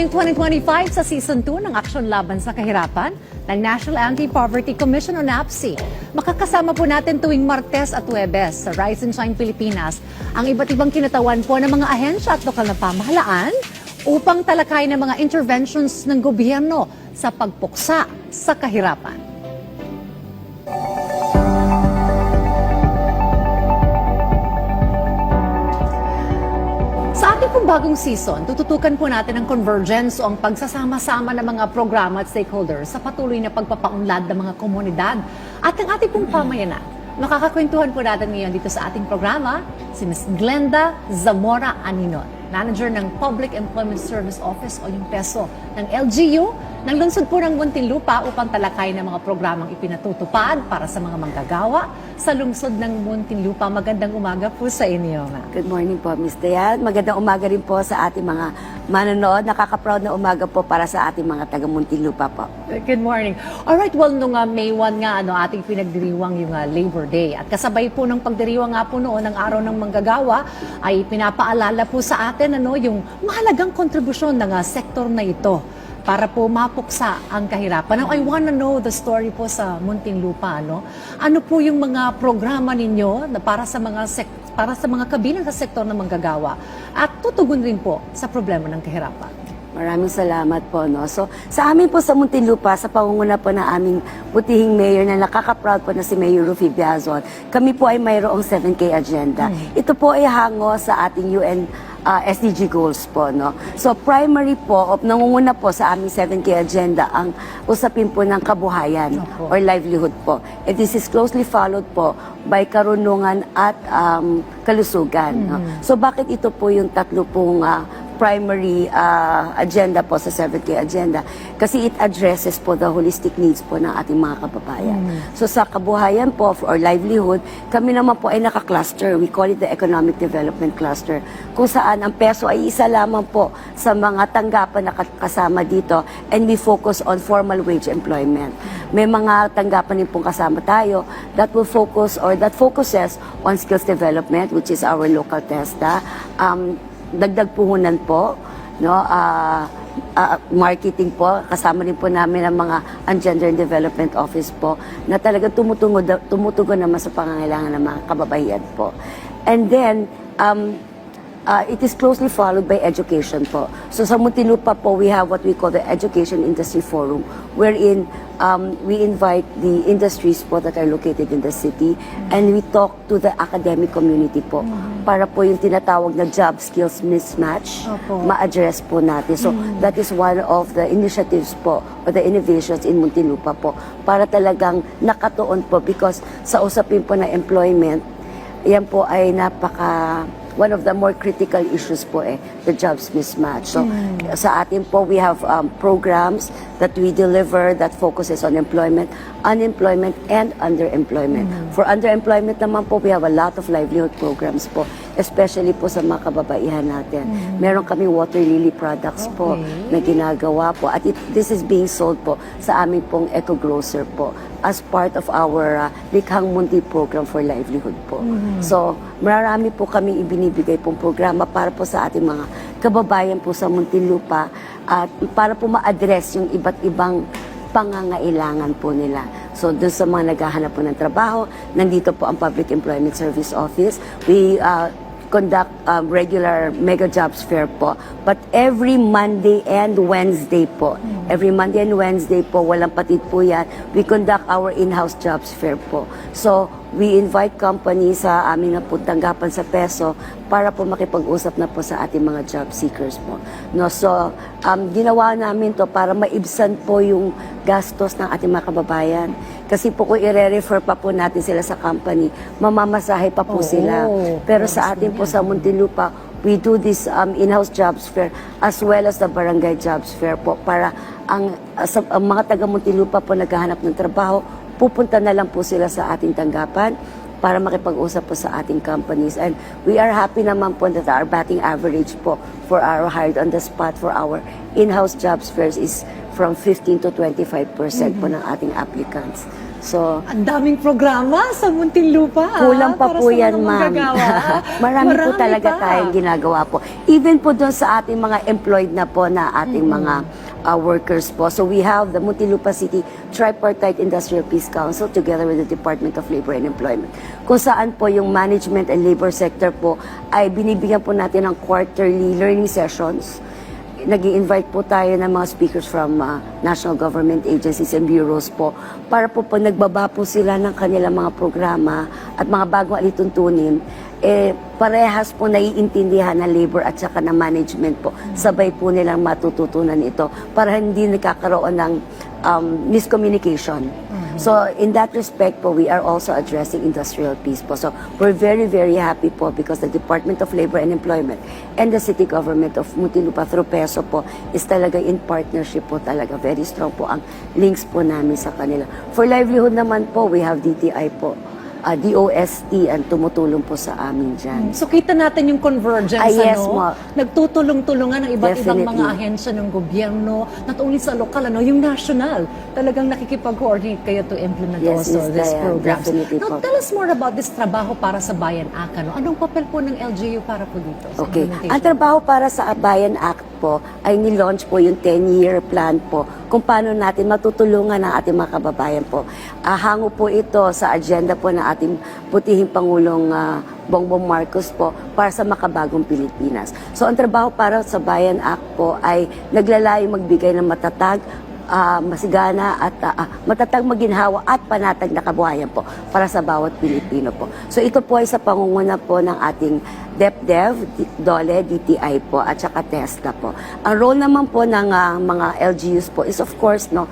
ngayong 2025 sa Season 2 ng Aksyon Laban sa Kahirapan ng National Anti-Poverty Commission o NAPC. Makakasama po natin tuwing Martes at Huwebes sa Rise and Shine Pilipinas ang iba't ibang kinatawan po ng mga ahensya at lokal na pamahalaan upang talakay ng mga interventions ng gobyerno sa pagpuksa sa kahirapan. Sa ating pong bagong season, tututukan po natin ang convergence o ang pagsasama-sama ng mga programa at stakeholders sa patuloy na pagpapaunlad ng mga komunidad at ang ating pong pamayanan. Makakakwentuhan po natin ngayon dito sa ating programa si Ms. Glenda Zamora Aninon, Manager ng Public Employment Service Office o yung PESO ng LGU ng lungsod po ng Muntinlupa upang talakay ng mga programang ipinatutupad para sa mga manggagawa sa lungsod ng Muntinlupa. Magandang umaga po sa inyo, ma'am. Good morning po, Ms. Dayan. Magandang umaga rin po sa ating mga manonood. Nakaka-proud na umaga po para sa ating mga taga Muntinlupa po. Good morning. Alright, well, nung May 1 nga, ating pinagdiriwang yung Labor Day. At kasabay po ng pagdiriwang nga po noon ng Araw ng Manggagawa, ay pinapaalala po sa atin yung mahalagang kontribusyon ng sektor na ito para po mapuksa ang kahirapan. Now, I wanna know the story po sa Muntinlupa. Ano po yung mga programa ninyo na para sa mga kabilang sa sektor na manggagawa at tutugon rin po sa problema ng kahirapan? Maraming salamat po. So, sa amin po sa Muntinlupa, sa pangunguna po na aming butihing mayor na nakaka-proud po na si Mayor Rufi Biazon, kami po ay mayroong 7K agenda. Ito po ay hango sa ating UN SDG goals po. So, primary po, nangunguna po sa aming 7K agenda ang usapin po ng kabuhayan or livelihood po. And this is closely followed po by karunungan at kalusugan. So, bakit ito po yung tatlo pong primary agenda po sa 7K agenda? Kasi it addresses po the holistic needs po ng ating mga kababayan. So sa kabuhayan po or livelihood, kami naman po ay naka-cluster. We call it the Economic Development Cluster, kung saan ang PESO ay isa lamang po sa mga tanggapan na kasama dito, and we focus on formal wage employment. May mga tanggapan din pong kasama tayo that will focus or that focuses on skills development, which is our local TESDA, dagdag puhunan po, marketing po, kasama rin po namin ang mga Gender and Development Office po na talagang tumutugon naman sa pangangailangan ng mga kababaihan po. And then, it is closely followed by education po. So sa Muntinlupa po, we have what we call the Education Industry Forum, wherein we invite the industries po that are located in the city, and we talk to the academic community po para po yung tinatawag na job skills mismatch ma-address po natin. So that is one of the initiatives po or the innovations in Muntinlupa po para talagang nakatuon po, because sa usapin po na employment, yan po ay one of the more critical issues po the jobs mismatch. So sa atin po, we have programs that we deliver that focuses on employment, unemployment, and underemployment. For underemployment naman po, we have a lot of livelihood programs po, especially po sa mga kababaihan natin. Meron kami water lily products po na ginagawa po, at this is being sold po sa aming pong eco-grocer po as part of our Likhang Munti program for livelihood po. So, marami po kami ibinibigay pong programa para po sa ating mga kababayan po sa Muntinlupa at para po ma-address yung iba't ibang pangangailangan po nila. So, doon sa mga naghahanap po ng trabaho, nandito po ang Public Employment Service Office. We conduct regular mega jobs fair po. But every Monday and Wednesday po, every Monday and Wednesday po, walang patid po yan, we conduct our in-house jobs fair po. So, we invite companies sa aming tanggapan sa PESO para po makipag-usap na po sa ating mga job seekers po. So, ginawa namin to para maibsan po yung gastos ng ating mga kababayan. Kasi po kung i-refer pa po natin sila sa company, mamamasahe pa po sila. Pero sa atin po sa Muntinlupa, we do this in-house jobs fair as well as the barangay jobs fair po para ang mga taga Muntinlupa po naghahanap ng trabaho, pupunta na lang po sila sa ating tanggapan para makipag-usap po sa ating companies. And we are happy naman po that our batting average po for our hired on the spot for our in-house jobs fairs is from 15 to 25% po ng ating applicants. So, Ang daming programa sa Muntinlupa. kulang pa para po sa yan, mga ma'am. manggagawa. Marami po talaga pa. tayong ginagawa po. Even po doon sa ating mga employed na po na ating mga workers po. So we have the Muntinlupa City Tripartite Industrial Peace Council together with the Department of Labor and Employment. Kung saan po yung management and labor sector po ay binibigyan po natin ng quarterly learning sessions. Nag-i-invite po tayo ng mga speakers from national government agencies and bureaus po para po pag nagbaba po sila ng kanilang mga programa at mga bagong alituntunin, parehas po naiintindihan ng labor at saka ng management po. Sabay po nilang matututunan ito para hindi nakakaroon ng miscommunication. So in that respect po, we are also addressing industrial peace po. So we're very, very happy po because the Department of Labor and Employment and the City Government of Muntinlupa through PESO po is talaga in partnership po talaga. Very strong po ang links po namin sa kanila. For livelihood naman po, we have DTI po. DOST ang tumutulong po sa amin dyan. So kita natin yung convergence, Yes, ano? ma. Nagtutulong-tulungan ng iba't ibang Definitely. mga ahensya ng gobyerno, not only sa lokal, ano, yung national. Talagang nakikipag-coordinate kayo to implement Yes, also Miss these Diane, programs. definitely Now, po. tell us more about this Trabaho para sa Bayan Act. Ano? Anong papel po ng LGU para po dito? Sa Okay. implementation? Ang trabaho para sa Bayan Act po ay nilaunch po yung 10-year plan po kung paano natin matutulungan ang ating mga kababayan po. Hango po ito sa agenda po ng ating putihing Pangulong Bongbong Marcos po para sa makabagong Pilipinas. So ang trabaho para sa Bayan Act po ay naglalayong magbigay ng matatag, masigana at matatag maginhawa at panatag na kabuhayan po para sa bawat Pilipino po. So ito po ay sa pangunguna po ng ating DepDev, DOLE, DTI po at saka TESDA po. Ang role naman po ng mga LGUs po is of course to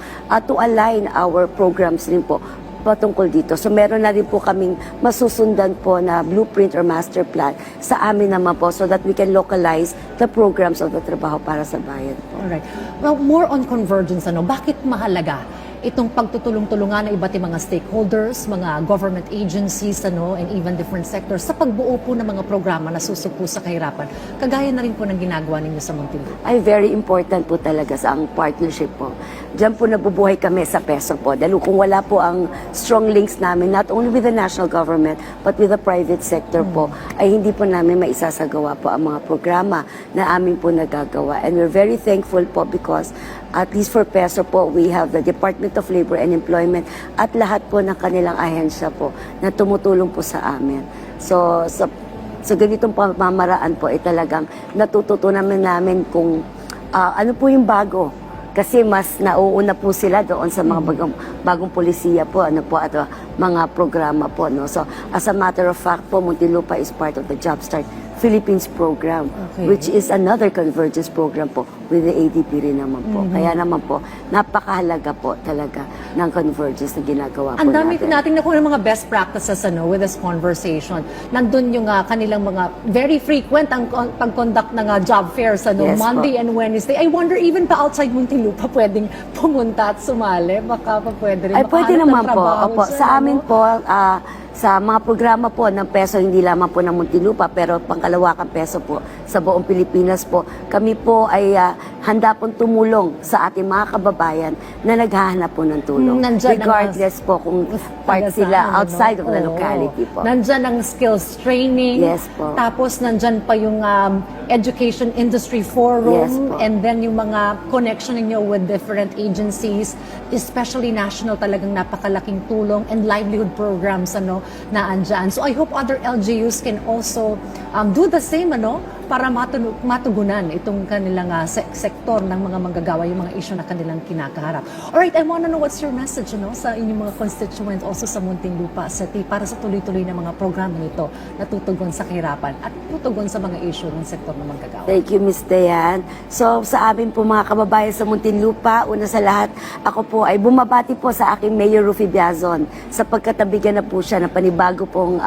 align our programs rin po patungkol dito. So meron na rin po kaming masusundan po na blueprint or master plan sa amin naman po so that we can localize the programs of the Trabaho para sa Bayan po. Alright. Well, more on convergence, ano? Bakit mahalaga itong pagtutulong-tulungan ng iba't ibang mga stakeholders, mga government agencies, ano, and even different sectors sa pagbuo po ng mga programa na susuko sa kahirapan, kagaya na rin po ng ginagawa ninyo sa Muntinlupa? Ay very important po talaga sa ang partnership po. Diyan po nabubuhay kami sa PESO po. Dahil kung wala po ang strong links namin, not only with the national government, but with the private sector po, ay hindi po namin maisasagawa po ang mga programa na amin po nagagawa. And we're very thankful po because at least for PESO po, we have the Department of Labor and Employment at lahat po ng kanilang ahensya po na tumutulong po sa amin. So, sa ganitong pamamaraan po, ay talagang natututunan namin kung ano po yung bago. Kasi mas nauuna po sila doon sa mga bagong polisiya po, ano po, at mga programa po. No? So, as a matter of fact po, Muntinlupa is part of the Jumpstart Philippines program, Okay. which is another convergence program po with the ADP rin naman po. Kaya naman po, napakahalaga po talaga ng convergence na ginagawa po Ang dami natin. natin nakuha ng mga best practices, ano, with this conversation. Nandun yung kanilang mga very frequent ang pag-conduct ng job fairs, ano, Yes po. Monday and Wednesday. I wonder even pa outside Muntinlupa pwedeng pumunta at sumali. Baka pa pwede rin. Ay, pwede makahanap ng naman po. trabaho Opo, dyan, sa amin ano? po, sa mga programa po ng PESO, hindi lamang po ng Muntinlupa, pero pangkalawakang PESO po sa buong Pilipinas po, kami po ay handa pong tumulong sa ating mga kababayan na naghahanap po ng tulong. Nandyan ang Regardless po kung part taga sila saan, ano? outside of the Oo. locality po. Nandyan ang skills training. Yes po. Tapos nandyan pa yung Education Industry Forum. Yes po. And then yung mga connection ninyo with different agencies, especially national, talagang napakalaking tulong and livelihood programs, ano, na andyan. So I hope other LGUs can also do the same, ano, para matugunan itong kanilang sektor ng mga manggagawa, yung mga issue na kanilang kinakaharap. Alright, I want to know what's your message, ano, sa inyong mga constituents also sa Muntinlupa City para sa tuloy-tuloy na mga programa nito na tutugon sa kahirapan at tutugon sa mga issue ng sektor ng manggagawa. Thank you, Ms. Dayan. So, sa amin po mga kababayan sa Muntinlupa, una sa lahat, ako po ay bumabati po sa aking Mayor Rufy Biazon sa pagkatabigyan na po siya ng panibago pong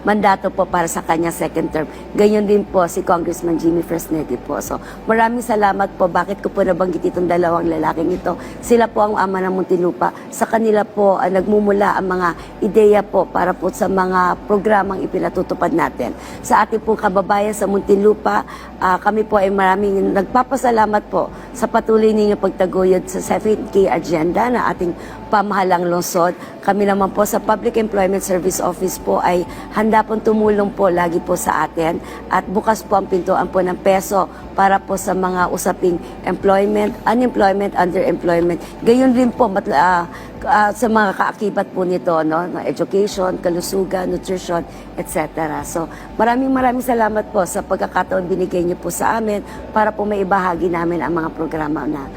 mandato po para sa kanya second term. Ganyan din po si Congressman Jimmy Fresnetti po. So, maraming salamat po. Bakit ko po nabanggit itong dalawang lalaking ito? Sila po ang ama ng Muntinlupa. Sa kanila po nagmumula ang mga ideya po para po sa mga programang ipinatutupad natin. Sa ating pong kababayan sa Muntinlupa, kami po ay maraming nagpapasalamat po sa patuloy ninyong pagtaguyod sa 7K agenda na ating pamahalang lungsod. Kami naman po sa Public Employment Service Office po ay handa pong tumulong po lagi po sa atin at bukas po ang pintuan po ng peso para po sa mga usaping employment, unemployment, underemployment. Gayon rin po sa mga kaakibat po nito, no? Education, kalusugan, nutrition, etc. So, maraming salamat po sa pagkakataon binigay niyo po sa amin para po maibahagi namin ang mga programa na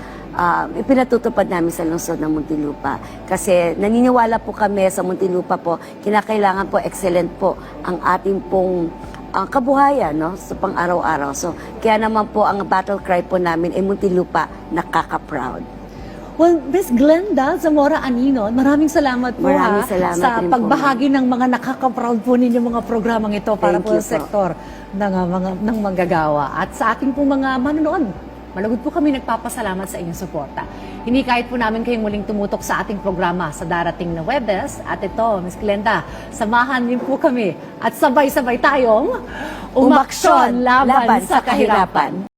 ipinatutupad namin sa lungsod ng Muntinlupa. Kasi naniniwala po kami sa Muntinlupa po, kinakailangan po excellent po ang ating pong kabuhayan, no, sa pang-araw-araw. So, kaya naman po ang battle cry po namin ay Muntinlupa, nakaka-proud. Well, Miss Glenda Zamora Aninon, maraming salamat po Maraming salamat sa rin po, pagbahagi ng mga nakaka-proud po ninyong mga programang ito para Thank po you sa sektor ng manggagawa. At sa ating pong mga manonood, malugod po kami nagpapasalamat sa inyong suporta. Hinikayat po namin kayong muling tumutok sa ating programa sa darating na Webes. At ito, Ms. Glenda, samahan niyo po kami at sabay-sabay tayong umaksyon laban sa kahirapan.